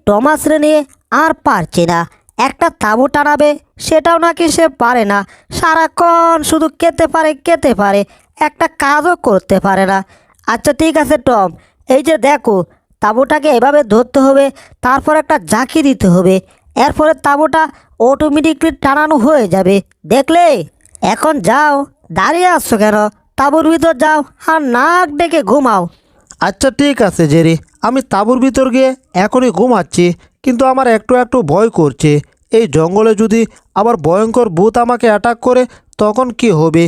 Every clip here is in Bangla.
টমাস রে নিয়ে আর পারছি না। একটা তাঁবু টানাবে সেটাও নাকি সে পারে না, সারাক্ষণ শুধু খেতে পারে, একটা কাজও করতে পারে না। আচ্ছা ঠিক আছে টম, এই যে দেখো, তাঁবুটাকে এভাবে ধরতে হবে, তারপর একটা ঝাঁকি দিতে হবে, এরপরে তাঁবুটা অটোমেটিকলি টানানো হয়ে যাবে, দেখলে? এখন যাও, দাঁড়িয়ে আসছো কেন? তাঁবুর ভিতর যাও আর নাক ডেকে ঘুমাও। আচ্ছা ঠিক আছে জেরি, আমি তাঁবুর ভিতর গিয়ে এখনই ঘুমাচ্ছি, কিন্তু আমার একটু একটু ভয় করছে। এই জঙ্গলে যদি আবার ভয়ঙ্কর ভূত আমাকে অ্যাটাক করে তখন কি হবে?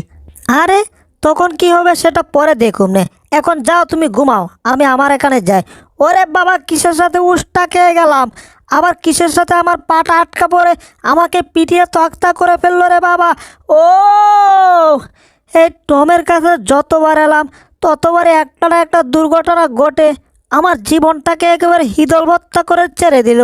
আরে তখন কি হবে সেটা পরে দেখুন নে, এখন যাও তুমি ঘুমাও, আমি আমার এখানে যাই। ওরে বাবা, কিসের সাথে উষ্টা খেয়ে গেলাম, আবার কিসের সাথে আমার পাটা আটকা পড়ে আমাকে পিটিয়ে তক্তা করে ফেললো রে বাবা। ও, এই টমের কাছে যতবার এলাম ততবারই একটা না একটা দুর্ঘটনা ঘটে আমার জীবনটাকে একেবারে হিদলবত্তা করে ছেড়ে দিল।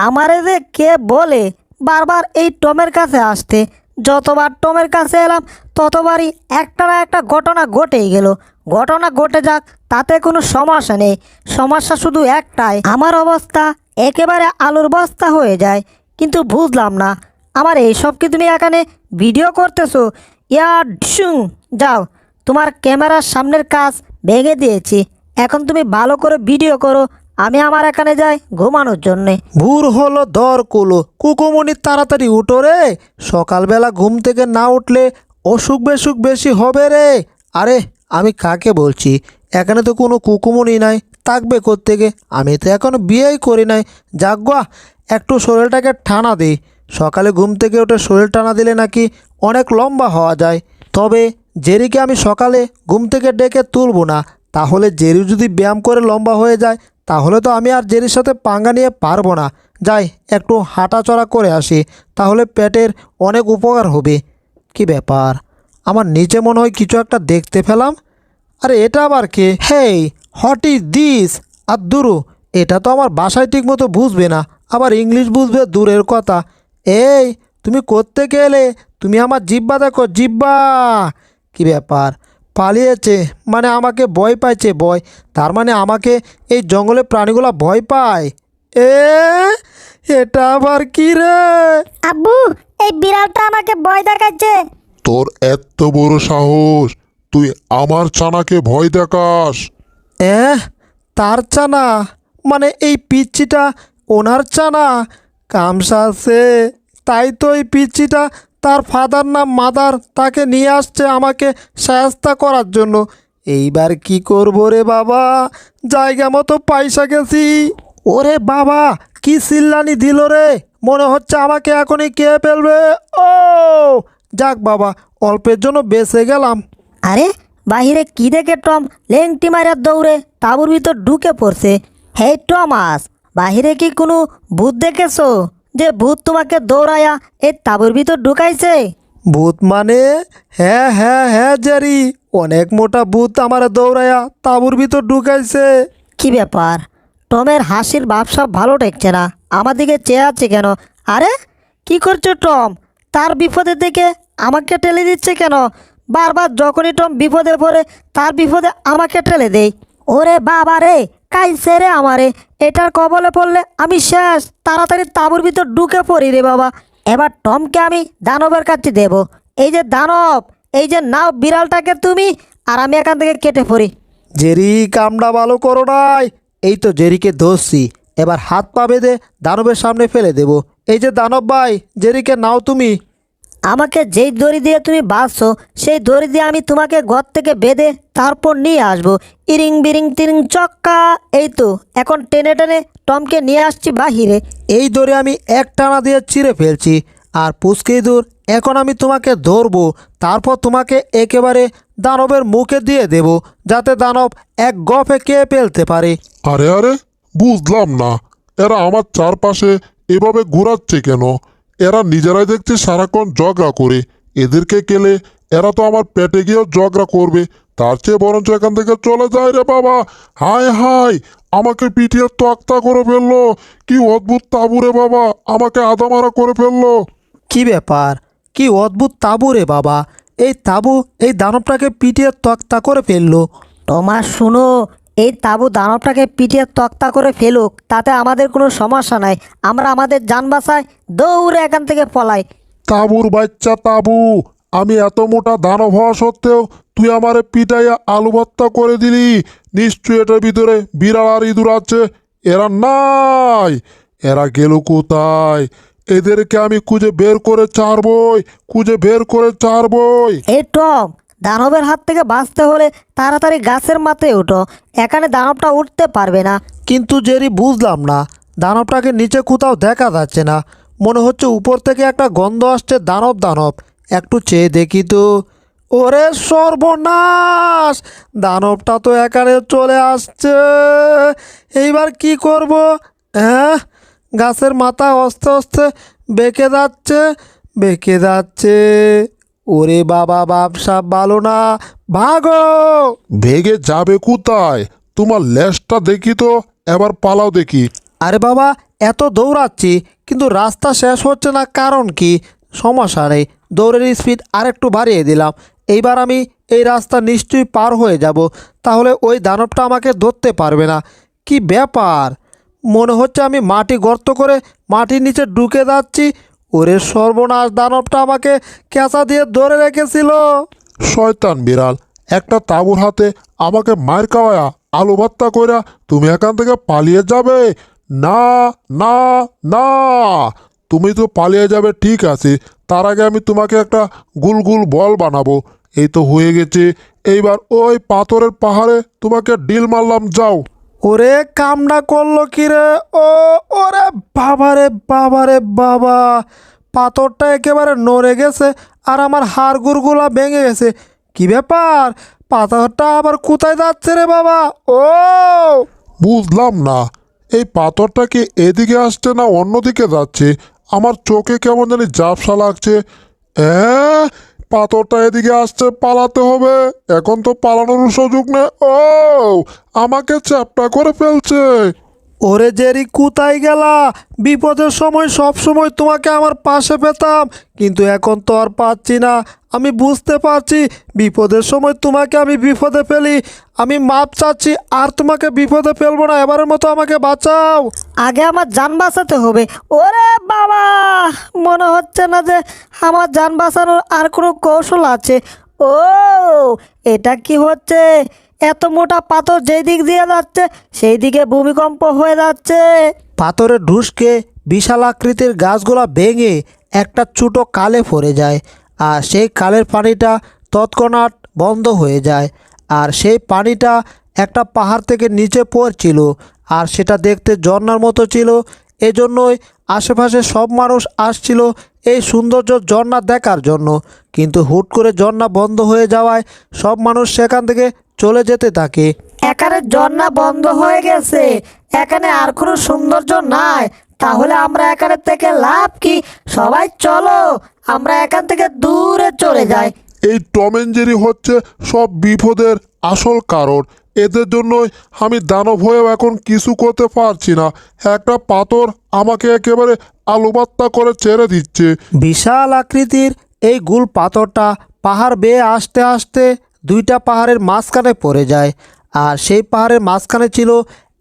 আমারে যে কে বলে বারবার এই টমের কাছে আসতে, যতবার টমের কাছে এলাম ততবারই একটা না একটা ঘটনা ঘটেই গেল। ঘটনা ঘটে যাক, তাতে কোনো সমস্যা নেই, সমস্যা শুধু একটাই, আমার অবস্থা একেবারে আলুর বস্তা হয়ে যায়। কিন্তু বুঝলাম না, আমার এইসব কি তুমি এখানে ভিডিও করতেছো? ঢুং, যাও, তোমার ক্যামেরার সামনের কাজ ভেঙে দিয়েছি, এখন তুমি ভালো করে ভিডিও করো, আমি আমার এখানে যাই ঘুমানোর জন্যে। ভোর হলো দর কুলো, কুকুমনি তাড়াতাড়ি উঠো রে, সকালবেলা ঘুম থেকে না উঠলে অসুখ বেসুখ বেশি হবে রে। আরে আমি কাকে বলছি, এখানে তো কোনো কুকুমনি নাই, থাকবে কোত্থেকে? আমি তো এখনো বিয়েই করি নাই। যাগ্যা, একটু শরীরটাকে টানা দিই, সকালে ঘুম থেকে উঠে শরীর টানা দিলে নাকি অনেক লম্বা হওয়া যায়। তবে জেরিকে আমি সকালে ঘুম থেকে ডেকে তুলব না, তাহলে জেরি যদি ব্যায়াম করে লম্বা হয়ে যায় তাহলে তো আমি আর জেরির সাথে পাঙ্গা নিয়ে পারবো না। যাই একটু হাঁটাচলা করে আসি, তাহলে পেটের অনেক উপকার হবে। কি ব্যাপার, আমার নিচে মনে হয় কিছু একটা দেখতে পেলাম। আরে এটা আবার কে? হেই, হোয়াট ইজ দিস? আর দুরু, এটা তো আমার বাসায় ঠিক মতো বুঝবে না, আবার ইংলিশ বুঝবে দূরের কথা। এই তুমি কোত্থেকে এলে? তুমি আমার জিব্বা দেখো, জিব্বা। কি ব্যাপার, পালিয়েছে মানে আমাকে ভয় পাইছে? ভয়, তার মানে আমাকে এই জঙ্গলে প্রাণীগুলো ভয় পায়। এ এটা আবার কি রে? আব্বু, এই বিড়ালটা আমাকে ভয় দেখাচ্ছে। তোর এত বড় সাহস, তুই আমার ছানাকে ভয় দেখাস? তার চানা? মানে এই পিচ্চিটা ওনার চানা? কামসাছে, তাই তো এই পিচ্চিটা তার ফাদার না মাদার তাকে নিয়ে আসছে আমাকে সাহায্য করার জন্য। এইবার কি করবো রে বাবা, জায়গা মতো পাইসা গেছি। ওরে বাবা, কি চিল্লানি দিল রে, মনে হচ্ছে আমাকে এখনই কে ফেলবে। ও যাক বাবা, অল্পের জন্য বেঁচে গেলাম। আরে বাহিরে কি দেখে টম লেংটি মারার দৌড়ে তাঁবুর ভিতর ঢুকে পড়ছে। হে টমাস, বাহিরে কি কোনো ভূত দেখেছো যে ভূত তোমাকে দৌড়ায়া এই তাঁবুর ভিতর ঢুকাইছে? ভূত মানে? হ্যাঁ হ্যাঁ হ্যাঁ জেরি, অনেক মোটা ভূত আমার দৌড়ায়া তাঁবুর ভিতর ঢুকাইছে। কি ব্যাপার, টমের হাসির ভাবসা ভালো ঠেকছে না, আমার দিকে চেয়ে আছে কেন? আরে কি করছো টম? তার বিপদে দেখে আমাকে ঠেলে দিচ্ছে কেন? বারবার যখনই টম বিপদে পড়ে তার বিপদে আমাকে ঠেলে দেই। ওরে বাবা রে, কাইছে রে আমারে, এটার কবলে পড়লে আমি শেষ, তাড়াতাড়ি তাঁবুর ভিতর ঢুকে পড়ি রে বাবা। এবার টমকে আমি দানবের কাছে দেব। এই যে দানব, এই যে নাও বিড়ালটাকে তুমি, আর আমি এখান থেকে কেটে পড়ি। জেরি, কামটা ভালো করো নাই। এই তো জেরিকে ধরছি, এবার হাত পা বেঁধে দানবের সামনে ফেলে দেব। এই যে দানব ভাই, জেরিকে নাও তুমি। আমাকে যেই দড়ি দিয়ে তুমি বাঁধছো সেই দড়ি দিয়ে আমি তোমাকে ঘর থেকে বেঁধে তারপর নিয়ে আসবো। ইরিং বিরিং তিরিং চক্কা, এই তো এখন টেনে টেনে টমকে নিয়ে আসছি বাহিরে। এই দড়ি আমি এক টানা দিয়ে চিরে ফেলছি। আর পুচকে দূর, এখন আমি তোমাকে ধরবো, তারপর তোমাকে একেবারে দানবের মুখে দিয়ে দেব, যাতে দানব এক গফে কে ফেলতে পারে। আরে আরে, বুঝলাম না, এরা আমার চারপাশে এভাবে ঘোরাচ্ছে কেন? এরা নিজেরাই দেখছি সারাক্ষণ ঝগড়া করে, এদেরকে কেলে এরা তো আমার পেটে গিয়েও ঝগড়া করবে। তার চেয়ে বরঞ্চ এখান থেকে চলে যায় রে বাবা। হায় হায়, আমাকে পিটিয়ে তক্তা করে ফেললো, কি অদ্ভুত তাবু রে বাবা, আমাকে আদামারা করে ফেললো। কি ব্যাপার, কি অদ্ভুত তাঁবু রে বাবা, এই তাঁবু এই দানবটাকে পিটিয়ে তক্তা করে ফেললো। তোমার শুনো, এই তাবু দানবটাকে পিটিয়ে তক্তা করে ফেলুক, তাতে আমাদের কোনো সমস্যা নাই। আমরা আমাদের যান বাঁচায় দৌড়ে এখান থেকে পলাই। তাবুর বাচ্চা তাবু, আমি এত মোটা দানব হওয়া সত্ত্বেও তুই আমারে পিটাইয়া আলু ভর্তা করে দিলি। নিশ্চয়ই এটার ভিতরে বিড়াল আর ইঁদুর আছে। এরা নাই, এরা গেল কোথায়? এদেরকে আমি খুঁজে বের করে ছাড়বই, খুঁজে বের করে ছাড়বই। এই টম, দানবের হাত থেকে বাঁচতে হলে তাড়াতাড়ি গাছের মাথায় ওঠো, এখানে দানবটা উঠতে পারবে না। কিন্তু জেরি, বুঝলাম না, দানবটাকে নিচে কোথাও দেখা যাচ্ছে না। মনে হচ্ছে উপর থেকে একটা গন্ধ আসছে দানব দানব। একটু চেয়ে দেখি তো। ওরে সর্বনাশ, দানবটা তো এখানে চলে আসছে। এইবার কি করব? হ্যাঁ, গাছের মাথা আস্তে আস্তে বেঁকে যাচ্ছে, বেঁকে যাচ্ছে। ওরে বাবা, বাপসাপ ভালো না, ভাগো। ভেগে যাবে কোথায়? তোমার লেজটা দেখি তো, এবার পালাও দেখি। আরে বাবা, এত দৌড়াচ্ছি কিন্তু রাস্তা শেষ হচ্ছে না, কারণ কি? সমস্যা নেই, দৌড়ের স্পিড আরেকটু বাড়িয়ে দিলাম। এইবার আমি এই রাস্তা নিশ্চয়ই পার হয়ে যাব, তাহলে ওই দানবটা আমাকে ধরতে পারবে না। কি ব্যাপার, মনে হচ্ছে আমি মাটি গর্ত করে মাটির নিচে ঢুকে যাচ্ছি। ওরে সর্বনাশ, দানবটা আমাকে কেঁচা দিয়ে ধরে রেখেছিল। শয়তান বিড়াল, একটা তাবুর হাতে আমাকে মার খাওয়ায়া আলু ভর্তা কইরা তুমি এখান থেকে পালিয়ে যাবে? না না না, তুমি তো পালিয়ে যাবে ঠিক আছে, তার আগে আমি তোমাকে একটা গুল গুল বল বানাবো। এই তো হয়ে গেছে, এইবার ওই পাথরের পাহাড়ে তোমাকে ডিল মারলাম, যাও। ওরে কামনা করলো কি রে? ও, ওরে বাবারে বাবারে বাবা, পাথরটা একেবারে নড়ে গেছে আর আমার হাড়গুড়গুলা ভেঙে গেছে। কি ব্যাপার, পাথরটা আবার কোথায় যাচ্ছে রে বাবা? ও, বুঝলাম না, এই পাথরটা কি এদিকে আসছে না অন্যদিকে যাচ্ছে? আমার চোখে কেমন জানি ঝাপসা লাগছে। পাথরটা এদিকে আসছে, পালাতে হবে। এখন তো পালানোর সুযোগ নেই। ও, আমাকে চ্যাপ্টা করে ফেলছে। ওরে জেরি, কোথায় গেলা? বিপদের সময় সব সময় তোমাকে আমার পাশে পেতাম, কিন্তু এখন তো আর পাচ্ছি না। আমি বুঝতে পারছি বিপদের সময় তোমাকে আমি বিপদে ফেলি। আমি মাপ চাচ্ছি, আর তোমাকে বিপদে ফেলবো না। এবারের মতো আমাকে বাঁচাও। আগে আমার যান বাঁচাতে হবে। ওরে বাবা, মনে হচ্ছে না যে আমার যান বাঁচানোর আর কোনো কৌশল আছে। ও, এটা কি হচ্ছে? এত মোটা পাথর যেই দিক দিয়ে যাচ্ছে সেই দিকে ভূমিকম্প হয়ে যাচ্ছে। পাথরের ঢুসকে বিশাল আকৃতির গাছগুলা ভেঙে একটা ছোটো কালে পড়ে যায়, আর সেই কালের পানিটা তৎক্ষণাৎ বন্ধ হয়ে যায়। আর সেই পানিটা একটা পাহাড় থেকে নিচে পড়ছিল, আর সেটা দেখতে ঝর্ণার মতো ছিল। এজন্যই আশেপাশে সব মানুষ আসছিল এই সৌন্দর্য ঝর্ণা দেখার জন্য। কিন্তু হুট করে ঝর্ণা বন্ধ হয়ে যাওয়ায় সব মানুষ সেখান থেকে চলে যেতে থাকে। এখানে ঝর্ণা বন্ধ হয়ে গেছে, এখানে আর কোনো সৌন্দর্য নাই। তাহলে আমরা এখানে থেকে লাভ কি? সবাই চলো, আমরা এখান থেকে দূরে চলে যাই। এই টম এন্ড জেরি হচ্ছে সব বিপদের আসল কারণ। এদের জন্যই আমি দানব হয়েও এখন কিছু করতে পারছি না। একটা পাথর আমাকে একেবারে আলুবাত্তা করে ছেড়ে দিচ্ছে। বিশাল আকৃতির এই গুল পাথরটা পাহাড় বেয়ে আসতে আসতে দুইটা পাহাড়ের মাঝখানে পড়ে যায়। আর সেই পাহাড়ের মাঝখানে ছিল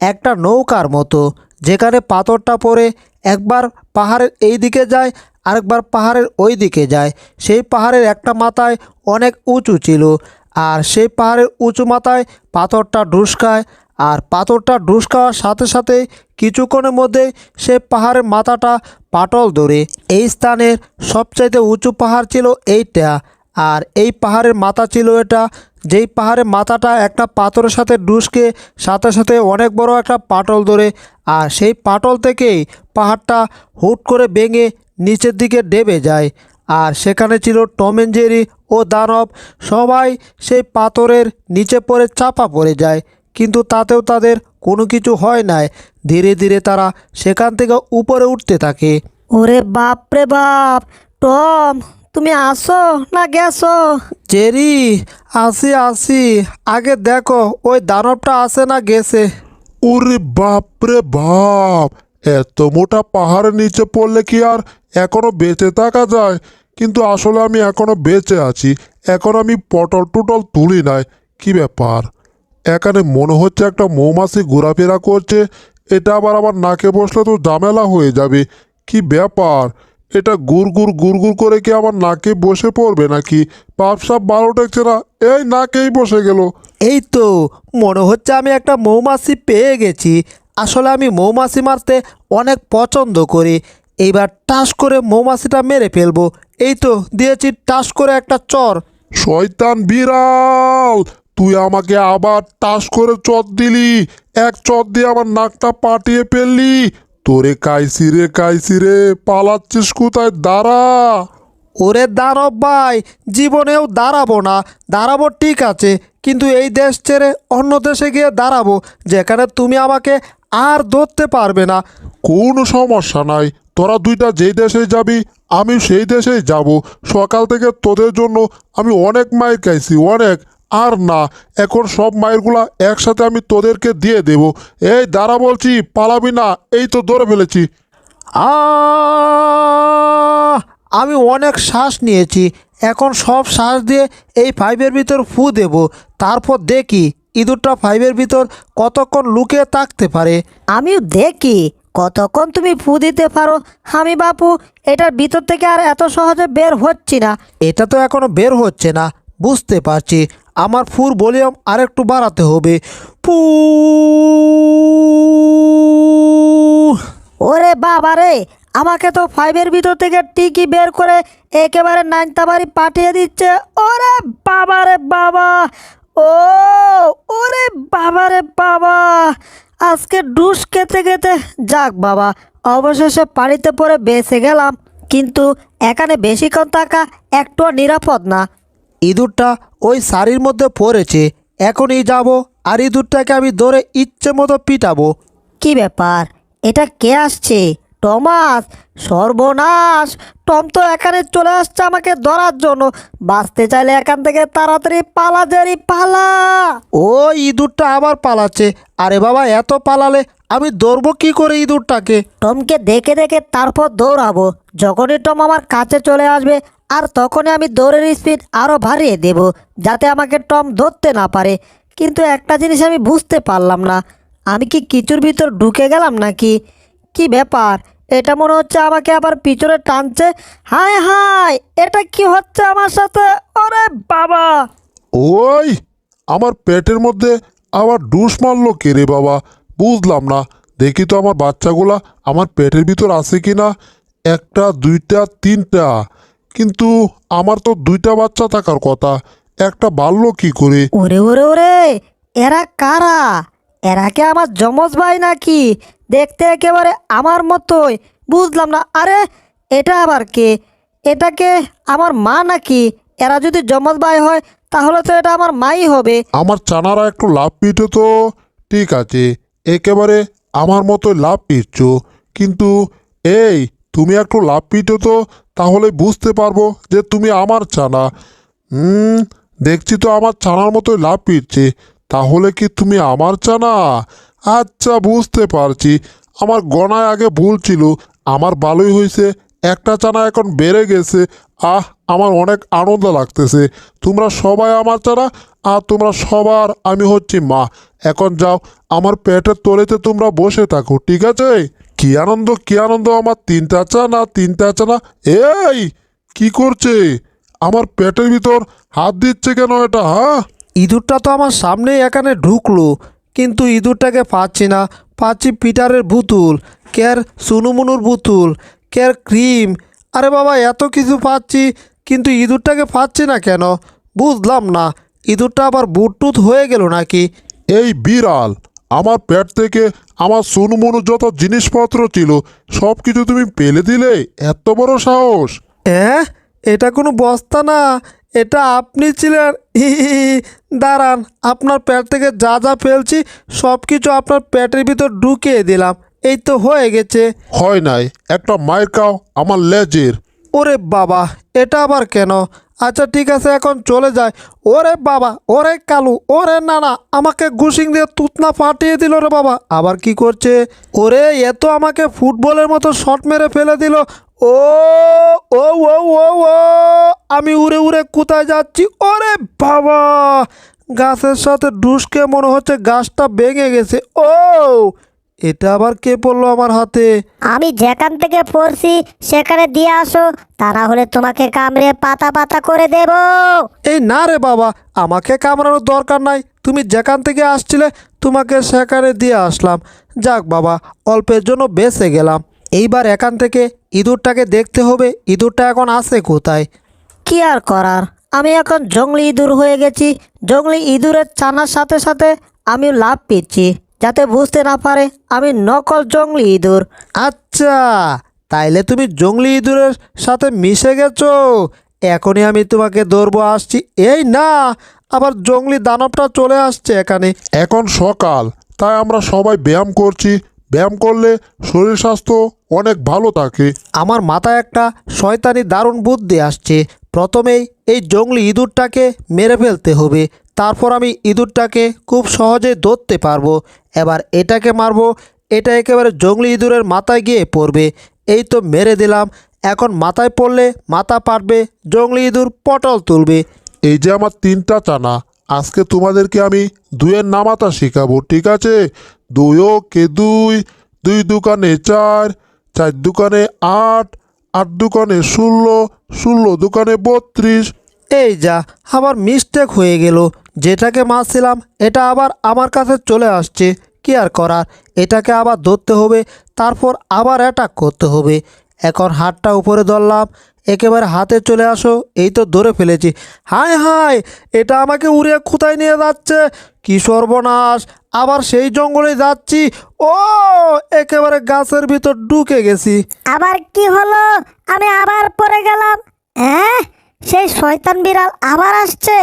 একটা নৌকার মতো, যেখানে পাথরটা পড়ে একবার পাহাড়ের এই দিকে যায়, আরেকবার পাহাড়ের ওই দিকে যায়। সেই পাহাড়ের একটা মাথায় অনেক উঁচু ছিল, আর সেই পাহাড়ের উঁচু মাথায় পাথরটা ঢুসকায়। আর পাথরটা ঢুসকাওয়ার সাথে সাথে কিছুক্ষণের মধ্যে সে পাহাড়ের মাথাটা পাটল ধরে। এই স্থানের সবচাইতে উঁচু পাহাড় ছিল এইটা, আর এই পাহাড়ের মাথা ছিল এটা। যেই পাহাড়ের মাথাটা একটা পাথরের সাথে ঢুসকে সাথে সাথে অনেক বড় একটা পাটল ধরে, আর সেই পাটল থেকেই পাহাড়টা হুট করে ভেঙে নিচের দিকে ডেবে যায়। আর সেখানে ছিল টম এন্ড জেরি ও দানব। সবাই সেই পাথরের নিচে পড়ে চাপা পড়ে যায়, কিন্তু তাতেও তাদের কোনো কিছু হয় নাই। ধীরে ধীরে তারা সেখান থেকে উপরে উঠতে থাকে। ওরে বাপ রে বাপ, টম তুমি আসো না গেছো? জেরি, আসি আসি, আগে দেখো ওই দানবটা আসে না গেছে। ওরে বাপ রে বাপ, এত মোটা পাহাড়ের নিচে পড়লে কি আর এখনো বেঁচে থাকা যায়? কিন্তু আসলে আমি এখনো বেঁচে আছি, এখন আমি পটল টুটল তুলি নাই। কি ব্যাপার, এখানে মনে হচ্ছে একটা মৌমাছি ঘোরাফেরা করছে। এটা আবার আমার নাকে বসলে তো ঝামেলা হয়ে যাবে। কি ব্যাপার, এটা গুড় গুড় করে কি আমার নাকে বসে পড়বে নাকি? পাপসাপ ভালো ঠেকছে না, এই নাকেই বসে গেল। এই তো মনে হচ্ছে আমি একটা মৌমাছি পেয়ে গেছি। আসলে আমি মৌমাছি মারতে অনেক পছন্দ করি। এইবার টাস করে মৌমাছিটা মেরে ফেলবো। এই তো দিয়েছি টাস করে একটা চর। শয়তান বিড়াল, তুই আমাকে আবার টাস করে চট দিলি। এক চট দিয়ে আমার নাকটা পাঠিয়ে ফেললি। তোরে কাইছি রে, পালাচ্ছিস কোথায়? দাঁড়া। ওরে দানব ভাই, জীবনেও দাঁড়াবো না। দাঁড়াবো ঠিক আছে, কিন্তু এই দেশ ছেড়ে অন্য দেশে গিয়ে দাঁড়াবো, যেখানে তুমি আমাকে আর ধরতে পারবে না। কোনো সমস্যা নাই, তোরা দুইটা যেই দেশে যাবি আমি সেই দেশেই যাব। সকাল থেকে তোদের জন্য আমি অনেক মাইর খাইছি, অনেক। আর না, এখন সব মায়েরগুলা একসাথে আমি তোদেরকে দিয়ে দেব। এই দাঁড়া বলছি, পালাবি না। এই তো ধরে ফেলেছি। আমি অনেক শ্বাস নিয়েছি, এখন সব শ্বাস দিয়ে এই পাইপের ভিতর ফু দেব। তারপর দেখি ইঁদুরটা পাইপের ভিতর কতক্ষণ লুকিয়ে থাকতে পারে। আমিও দেখি কতক্ষণ তুমি ফু দিতে পারো। আমি বাপু এটার ভিতর থেকে আর এত সহজে বের হচ্ছি না। এটা তো এখনো বের হচ্ছে না, বুঝতে পারছি। আমার ফুর ভলিউম আরেকটু বাড়াতে হবে। পু ওরে বাবা রে, আমাকে তো ফাইভের ভিতর থেকে টিকি বের করে একেবারে নাইনতাবাড়ি পাঠিয়ে দিচ্ছে। ওরে বাবা রে বাবা, ও ওরে বাবা রে বাবা, আজকে ডুস খেতে খেতে যাক বাবা, অবশেষে পানিতে পড়ে বেঁচে গেলাম। কিন্তু এখানে বেশিক্ষণ থাকা একটুও নিরাপদ না। ইঁদুরটা ওই শাড়ির মধ্যে পড়েছে, এখনই যাব আর ইঁদুরটাকে আমি ধরে ইচ্ছে মতো পিটাবো। কি ব্যাপার, এটা কে আসছে? টমাস! সর্বনাশ, টম তো এখানে চলে আসছে আমাকে ধরার জন্য। বাঁচতে চাইলে এখান থেকে তাড়াতাড়ি পালা, জারি পালা। ও ইঁদুরটা আবার পালাচ্ছে। আরে বাবা, এত পালালে আমি ধরবো কি করে ইঁদুরটাকে? টমকে দেখে দেখে তারপর দৌড়াবো। যখনই টম আমার কাছে চলে আসবে আর তখনই আমি দৌড়ের স্পিড আরও বাড়িয়ে দেব, যাতে আমাকে টম ধরতে না পারে। কিন্তু একটা জিনিস আমি বুঝতে পারলাম না, আমি কি কিছুর ভিতর ঢুকে গেলাম নাকি? কি ব্যাপার, এটা মনে হচ্ছে আমাকে আবার পিছনে টানছে। হায় হায়, এটা কি হচ্ছে আমার সাথে? ওরে বাবা! ওই, আমার পেটের মধ্যে আবার ডুস মারলো কে রে বাবা? বুঝলাম না। দেখি তো আমার বাচ্চাগুলা আমার পেটের ভিতর আছে কি না। একটা, দুইটা, তিনটা। কিন্তু আমার তো দুইটা বাচ্চা থাকার কথা, একটা বাড়লো কি করে? ওরে ওরে ওরে, এরা কারা? এরা কি আমার যমজ ভাই নাকি? দেখতে একেবারে আমার মতোই, বুঝলাম না। আরে এটা আবার কে? এটাকে আমার মা নাকি? এরা যদি যমজ ভাই হয় তাহলে তো এটা আমার মাই হবে। আমার চানারা একটু লাভ পিটো তো। ঠিক আছে, একেবারে আমার মতো লাভ পিটছ। কিন্তু এই, তুমি একটু লাভ পিটো তো, তাহলে বুঝতে পারবো যে তুমি আমার চানা। দেখছি তো আমার চানার মতোই লাভ পিটছে। তাহলে কি তুমি আমার চানা? আচ্ছা, বুঝতে পারছি। আমার গণায় আগে ভুল ছিল। আমার ভালোই হয়েছে, একটা চানা এখন বেড়ে গেছে। আমার অনেক আনন্দ লাগতেছে। তোমরা সবাই আমার চানা, আর তোমরা সবার আমি হচ্ছি মা। এখন যাও, আমার পেটের তলেতে তোমরা বসে থাকো, ঠিক আছে? কি আনন্দ, কি আনন্দ! আমার তিনটা চানা, তিনটা চানা। এই, কি করছে? আমার পেটের ভিতর হাত দিচ্ছে কেন এটা, হ্যাঁ? ইঁদুরটা তো আমার সামনেই এখানে ঢুকলো, কিন্তু ইঁদুরটাকে পাচ্ছি না। পাচ্ছি পিটারের বুতুল, কের সুনুমুনুর বুতুল, কের ক্রিম। আরে বাবা, এত কিছু পাচ্ছি, কিন্তু ইঁদুরটাকে পাচ্ছি না কেন? বুঝলাম না, ইঁদুরটা আবার বুটটুত হয়ে গেল নাকি? এই বিড়াল, আমার পেট থেকে আমার সোনুমনু যত জিনিসপত্র ছিল সব কিছু তুমি ফেলে দিলে? এত বড় সাহস! হ্যাঁ, এটা কোনো বস্তা না, এটা আপনি ছিলেন। দাঁড়ান, আপনার পেট থেকে যা যা ফেলছি সব কিছু আপনার পেটের ভিতর ঢুকিয়ে দিলাম। এই তো হয়ে গেছে। হয় নাই, একটা মায়ের খাও আমার লেজের। ওরে বাবা, এটা আবার কেন? আচ্ছা ঠিক আছে, এখন চলে যায়। ওরে বাবা, ওরে কালু, ওরে নানা, আমাকে ঘুষিং দিয়ে তুতনা ফাটিয়ে দিল রে বাবা। আবার কি করছে? ওরে, এ তো আমাকে ফুটবলের মতো শট মেরে ফেলে দিল। ও ও ও ও ও, আমি উড়ে উড়ে কোথায় যাচ্ছি? ওরে বাবা, গাছের সাথে ডুসকে মনে হচ্ছে গাছটা ভেঙে গেছে। ও, এটা আবার কে পড়লো আমার হাতে? আমি যেখান থেকে পড়ছি সেখানে দিয়ে আসো, তা না হলে তোমাকে কামড়ে পাতা পাতা করে দেব। এই না রে বাবা, আমাকে কামড়ানোর দরকার নাই, তুমি যেখান থেকে আসছিলে তোমাকে সেখানে দিয়ে আসলাম। যাক বাবা, অল্পের জন্য বেঁচে গেলাম। এইবার এখান থেকে ইঁদুরটাকে দেখতে হবে, ইঁদুরটা এখন আছে কোথায়। কি আর করার, আমি এখন জঙ্গলি ইঁদুর হয়ে গেছি। জঙ্গলি ইঁদুরের ছানার সাথে সাথে আমি লাভ পেয়েছি, যাতে বুঝতে না পারে আমি নকল জঙ্গলি ইঁদুর। আচ্ছা, তাইলে তুমি জঙ্গলি ইঁদুরের সাথে মিশে গেছো। এখনই আমি তোমাকে ধরবো, আসছি। এই না, আবার জঙ্গলি দানবটা চলে আসছে এখানে। এখন সকাল, তাই আমরা সবাই ব্যায়াম করছি। ব্যায়াম করলে শরীর স্বাস্থ্য অনেক ভালো থাকে। আমার মাথায় একটা শয়তানি দারুণ বুদ্ধি আসছে। প্রথমেই এই জঙ্গলি ইঁদুরটাকে মেরে ফেলতে হবে, তারপর আমি ইঁদুরটাকে খুব সহজেই ধরতে পারবো। এবার এটাকে মারবো, এটা একেবারে জঙ্গলি ইঁদুরের মাথায় গিয়ে পড়বে। এই তো মেরে দিলাম। এখন মাথায় পড়লে মাথা পাটবে, জঙ্গলি ইঁদুর পটল তুলবে। এই যে আমার 3টা চানা, আজকে তোমাদেরকে আমি 2-এর নামাতা শেখাবো, ঠিক আছে? 2 কে 2, 2 দোকানে 4, 4 দোকানে 8, 8 দোকানে 16, 16 দোকানে 32। এই যা, আবার মিস্টেক হয়ে গেল। যেটাকে মারছিলাম এটা আবার আমার কাছে চলে আসছে। কি আর করার, এটাকে আবার ধরতে হবে, তারপর আবার অ্যাটাক করতে হবে। এখন হাতটা উপরে ধরলাম, একেবারে হাতে চলে আসো। এই তো ধরে ফেলেছি। হায় হায়, এটা আমাকে উড়িয়ে কোথায় নিয়ে যাচ্ছে? কি সর্বনাশ, আবার সেই জঙ্গলে যাচ্ছি। ও, একেবারে গাছের ভিতর ঢুকে গেছি। আবার কি হলো? আমি আবার পড়ে গেলাম। হ্যাঁ, সেই শয়তান বিড়াল আবার আসছে।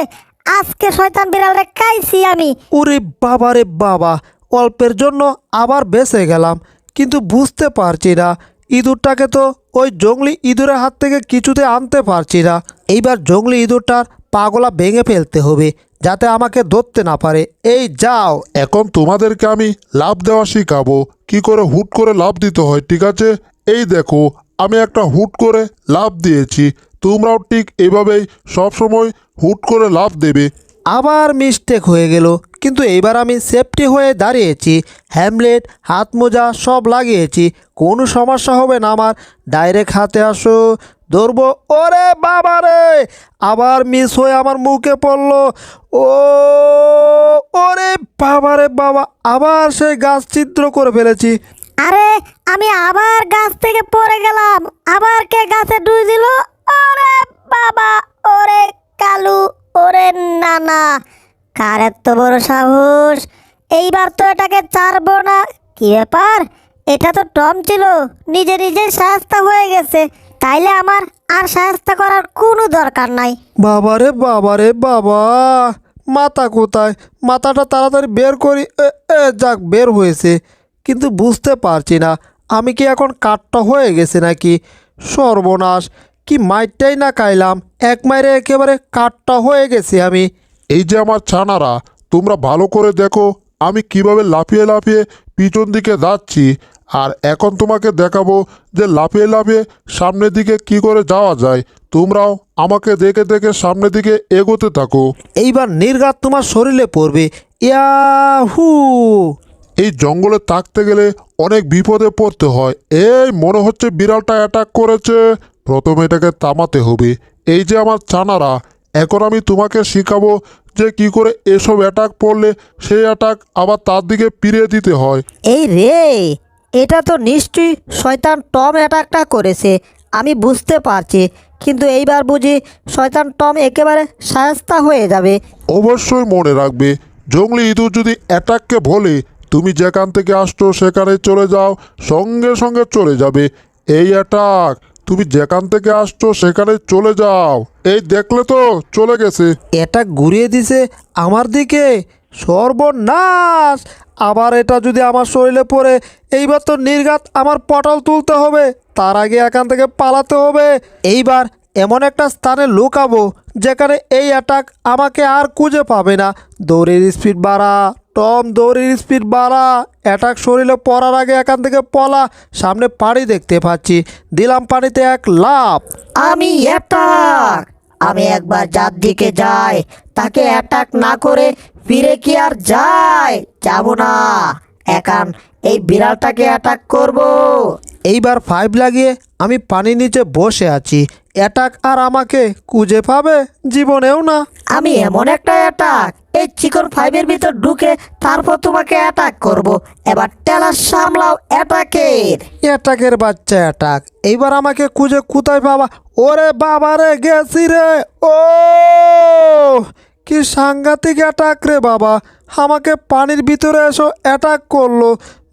আজকে শয়তান বিড়ালরে খাইছি আমি। ওরে বাবা রে বাবা, অল্পের জন্য আবার বেঁচে গেলাম, কিন্তু বুঝতে পারছি না ইঁদুরটাকে তো ওই জঙ্গলি ইঁদুরের হাত থেকে কিছুতে আনতে পারছি না। এইবার জঙ্গলি ইঁদুরটার পাগলা ভেঙে ফেলতে হবে, যাতে আমাকে ধরতে না পারে। এই যাও। এখন তোমাদেরকে আমি লাভ দেওয়া শেখাবো, কি করে হুট করে লাভ দিতে হয়, ঠিক আছে? এই দেখো, আমি একটা হুট করে লাভ দিয়েছি। তোমরাও ঠিক এভাবেই সবসময় হুট করে লাভ দেবে। আবার মিস্টেক হয়ে গেল, কিন্তু এইবার আমি সেফটি হয়ে দাঁড়িয়েছি। হ্যামলেট, হাত মোজা সব লাগিয়েছি, কোনো সমস্যা হবে না আমার। ডাইরেক্ট হাতে আসো, ধরবো। ওরে বাবা রে, আবার মিস হয়ে আমার মুখে পড়লো। ও, ওরে বাবা রে বাবা, আবার সেই গাছ ছিদ্র করে ফেলেছি। আরে, আমি আবার গাছ থেকে পড়ে গেলাম। আবার কে গাছে ডুই দিল? ওরে বাবা, ওরে কালু, ওরে নানা, কার এত বড় সাহস! এইবার তো এটাকে ছাড়বো না। কি ব্যাপার, এটা তো টম ছিল, নিজে নিজে শাস্তা হয়ে গেছে। তাইলে আমার আর শাস্তা করার কোনো দরকার নাই। বাবা রে বাবা রে বাবা, মাথা কোথায়? মাথাটা তাড়াতাড়ি বের করি। যাক, বের হয়েছে, কিন্তু বুঝতে পারছি না আমি কি এখন কাঠটা হয়ে গেছে নাকি। সর্বনাশ, কি মাইরটাই না খাইলাম, এক মাইরে একেবারে কাঠটা হয়ে গেছি আমি। এই যে আমার ছানারা, তোমরা ভালো করে দেখো আমি কিভাবে লাফিয়ে লাফিয়ে পিছন দিকে যাচ্ছি। আর এখন তোমাকে দেখাবো যে লাফিয়ে লাফিয়ে সামনের দিকে কি করে যাওয়া যায়। তোমরাও আমাকে দেখে দেখে সামনের দিকে এগোতে থাকো। এইবার নির্ঘাত তোমার শরীরে পড়বে। ইয়াহু! এই জঙ্গলে থাকতে গেলে অনেক বিপদে পড়তে হয়। এই মনে হচ্ছে বিড়ালটা অ্যাটাক করেছে, প্রথমে এটাকে থামাতে হবে। এই যে আমার ছানারা, এখন আমি তোমাকে শেখাবো যে কি করে এসব অ্যাটাক পড়লে সেই অ্যাটাক আবার তার দিকে ফিরিয়ে দিতে হয়। এই রে, এটা তো নিশ্চয়ই শয়তান টম অ্যাটাকটা করেছে, আমি বুঝতে পারছি। কিন্তু এইবার বুঝি শয়তান টম একেবারে শায়েস্তা হয়ে যাবে। অবশ্যই মনে রাখবে, জঙ্গলি ইঁদুর যদি অ্যাটাককে বলে, তুমি যেখান থেকে আসছো সেখানে চলে যাও, সঙ্গে সঙ্গে চলে যাবে। এই অ্যাটাক, তুমি যেখান থেকে আসছো সেখানে চলে যাও। এই দেখলে তো চলে গেছে। এটা ঘুরিয়ে দিছে আমার দিকে। সর্বনাশ, আবার এটা যদি আমার শরীরে পড়ে, এইবার তো নির্ঘাত আমার পটল তুলতে হবে, তার আগে এখান থেকে পালাতে হবে। এইবার এমন একটা স্থানে লুকাবো যেখানে এই অ্যাটাক আমাকে আর খুঁজে পাবে না। দৌড়ের স্পিড বাড়া, টম, দৌড়ের স্পিড বাড়া। অ্যাটাক শরীরে পড়ার আগে এখান থেকে পলা। সামনে পানি দেখতে পাচ্ছি, দিলাম পানিতে এক লাফ। আমি অ্যাটাক, আমি একবার যার দিকে যাই তাকে অ্যাটাক না করে ফিরে কি আর যাই? যাব না, এখন এই বিড়ালটাকে অ্যাটাক করব। এইবার 5 লাগিয়ে আমি পানির নিচে বসে আছি। অ্যাটাক আর আমাকে খুঁজে পাবে জীবনেও না। আমি এমন একটা অ্যাটাক এই চিকন 5-এর ভিতর ঢুকে তারপর তোমাকে অ্যাটাক করব। এবার টেলা সামলাও অ্যাটাকের। অ্যাটাকের বাচ্চা অ্যাটাক, এইবার আমাকে খুঁজে কোথায় পাবা? ওরে বাবা রে, গেছি রে। ও কি সাংঘাতিক অ্যাটাক রে বাবা, আমাকে পানির ভিতরে এসো অ্যাটাক করলো।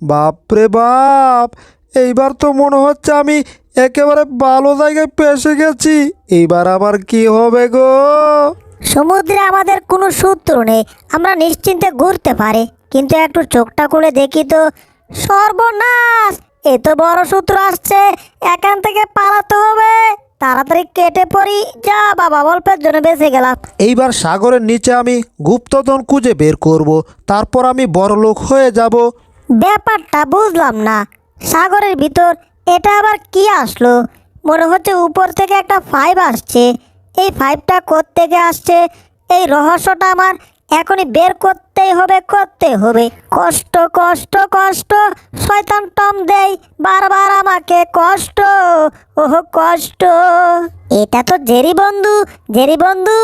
বাপ রে বাপ, এইবার তো মনে হচ্ছে আমি একেবারে ভালো জায়গায় পেঁচে গেছি। এইবার আবার কি হবে গো? সমুদ্রে আমাদের কোনো সূত্র নেই, আমরা নিশ্চিন্তে ঘুরতে পারি, কিন্তু একটু চোখটা খুলে দেখি তো। সর্বনাশ, এত বড় সূত্র আসছে, এখান থেকে পালাতে হবে। তাড়াতাড়ি কেটে পড়ি। যা বাবা, অল্পের জন্য বেঁচে গেলাম। এইবার সাগরের নিচে আমি গুপ্তধন খুঁজে বের করব, তারপর আমি বড়লোক হয়ে যাব। ব্যাপারটা বুঝলাম না, সাগরের ভিতর এটা আবার কি আসলো? মনে হচ্ছে উপর থেকে একটা 5 আসছে। এই 5টা কোত্থেকে আসছে? এই রহস্যটা আমার এখনই বের করতেই হবে। কষ্ট কষ্ট কষ্ট, শয়তান টম দেই বারবার আমাকে কষ্ট। ওহ কষ্ট। এটা তো জেরি বন্ধু,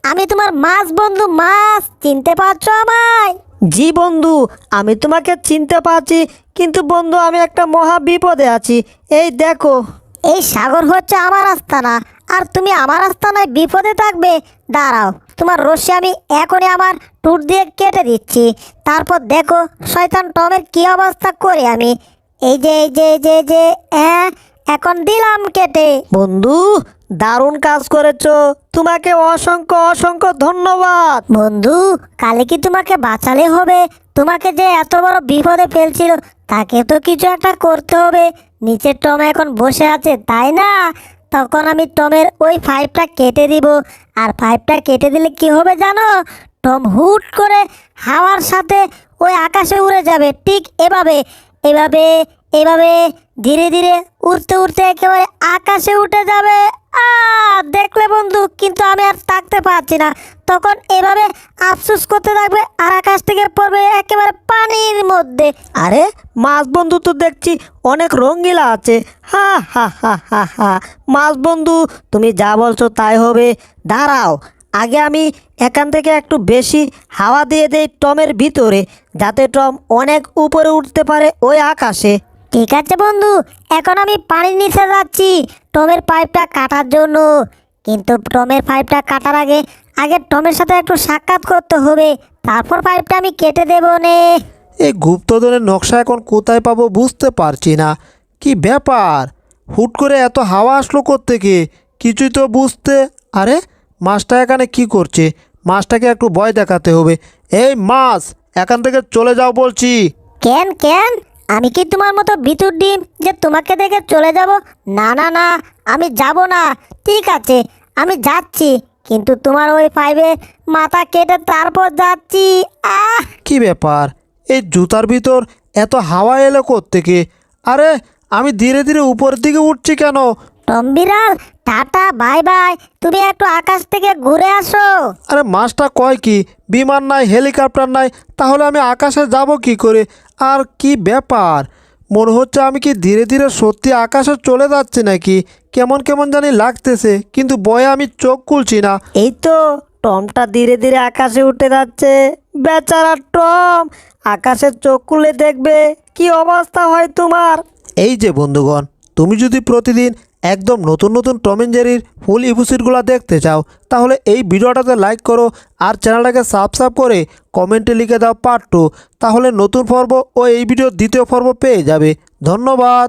আমি তোমার মাছ বন্ধু। মাছ, চিনতে পারছো আমায়? জি বন্ধু, আমি তোমাকে চিনতে পারছি, কিন্তু বন্ধু আমি একটা মহা বিপদে আছি। এই দেখো। এই সাগর হচ্ছে আমার আস্তানা, আর তুমি আমার আস্তানায় বিপদে থাকবে? দাঁড়াও, তোমার রশ্মি আমি এখনই আমার টুট দিয়ে কেটে দিচ্ছি। তারপর দেখো শয়তান টমের কি অবস্থা করি আমি। এই যে হ্যাঁ, এখন দিলাম কেটে। বন্ধু, দারুণ কাজ করেছো, তোমাকে অসংখ্য অসংখ্য ধন্যবাদ। বন্ধু, কালে কি তোমাকে বাঁচালে হবে? তোমাকে যে এত বড় বিপদে ফেলছিল, তাকে তো কিছু একটা করতে হবে। নিচের টম এখন বসে আছে, তাই না? তখন আমি টমের ওই 5টা কেটে দিব। আর 5টা কেটে দিলে কি হবে জানো? টম হুট করে হাওয়ার সাথে ওই আকাশে উড়ে যাবে। ঠিক এভাবে এভাবে এভাবে ধীরে ধীরে উড়তে উড়তে একেবারে আকাশে উঠে যাবে। দেখলে বন্ধু, কিন্তু আমি আর থাকতে পারছি না। তখন এভাবে আফসোস করতে থাকবে আর আকাশ থেকে পড়বে একেবারে পানির মধ্যে। আরে মাছ বন্ধু তো দেখছি অনেক রঙ্গিলা আছে। হা হা হা হা হা। মাছ বন্ধু, তুমি যা বলছো তাই হবে। দাঁড়াও, আগে আমি এখান থেকে একটু বেশি হাওয়া দিয়ে দেই টমের ভিতরে, যাতে টম অনেক উপরে উঠতে পারে ওই আকাশে। ঠিক আছে বন্ধু, এখন আমি পানির নিচে যাচ্ছি টমের পাইপটা কাটার জন্য। কিন্তু টমের পাইপটা কাটার আগে টমের সাথে একটু সাক্ষাৎ করতে হবে, তারপর পাইপটা আমি কেটে দেবো নে। এই গুপ্তধনের নকশা এখন কোথায় পাবো বুঝতে পারছি না। কি ব্যাপার, হুট করে এত হাওয়া আসলো কোত্থেকে কিছুই তো বুঝতে। আরে মাছটা এখানে কি করছে? মাছটাকে একটু ভয় দেখাতে হবে। এই মাছ, এখান থেকে চলে যাও বলছি। কেন আমি কি তোমার মতো ভিতুর ডিম যে তোমাকে দেখে চলে যাব? না না না, আমি যাব না। ঠিক আছে, আমি যাচ্ছি, কিন্তু তোমার ওই 5-এর মাথা কেটে তারপর যাচ্ছি। কি ব্যাপার, এই জুতার ভিতর এত হাওয়া এলো কোত্থেকে? আরে আমি ধীরে ধীরে উপরের দিকে উঠছি কেন? টম বিড়াল, টাটা বাই বাই, তুমি একটু আকাশ থেকে ঘুরে আসো। আরে মাছটা কয় কি, বিমান নাই, হেলিকপ্টার নাই, তাহলে আমি আকাশে যাব কি করে? আর কি ব্যাপার, মনে হচ্ছে আমি কি ধীরে ধীরে সত্যি আকাশে চলে যাচ্ছি নাকি? কেমন কেমন জানি লাগতেছে, কিন্তু ভয়ে আমি চোখ খুলছি না। এই তো টমটা ধীরে ধীরে আকাশে উঠে যাচ্ছে। বেচারা টম, আকাশে চোখ খুলে দেখবে কি অবস্থা হয় তোমার। এই যে বন্ধুগণ, তুমি যদি প্রতিদিন একদম নতুন নতুন টম এন্ড জেরির ফুল এপিসোডগুলো দেখতে চাও, তাহলে এই ভিডিওটাতে লাইক করো আর চ্যানেলটাকে সাবস্ক্রাইব করে কমেন্টে লিখে দাও পার্ট 2, তাহলে নতুন পর্ব ও এই ভিডিওর দ্বিতীয় পর্ব পেয়ে যাবে। ধন্যবাদ।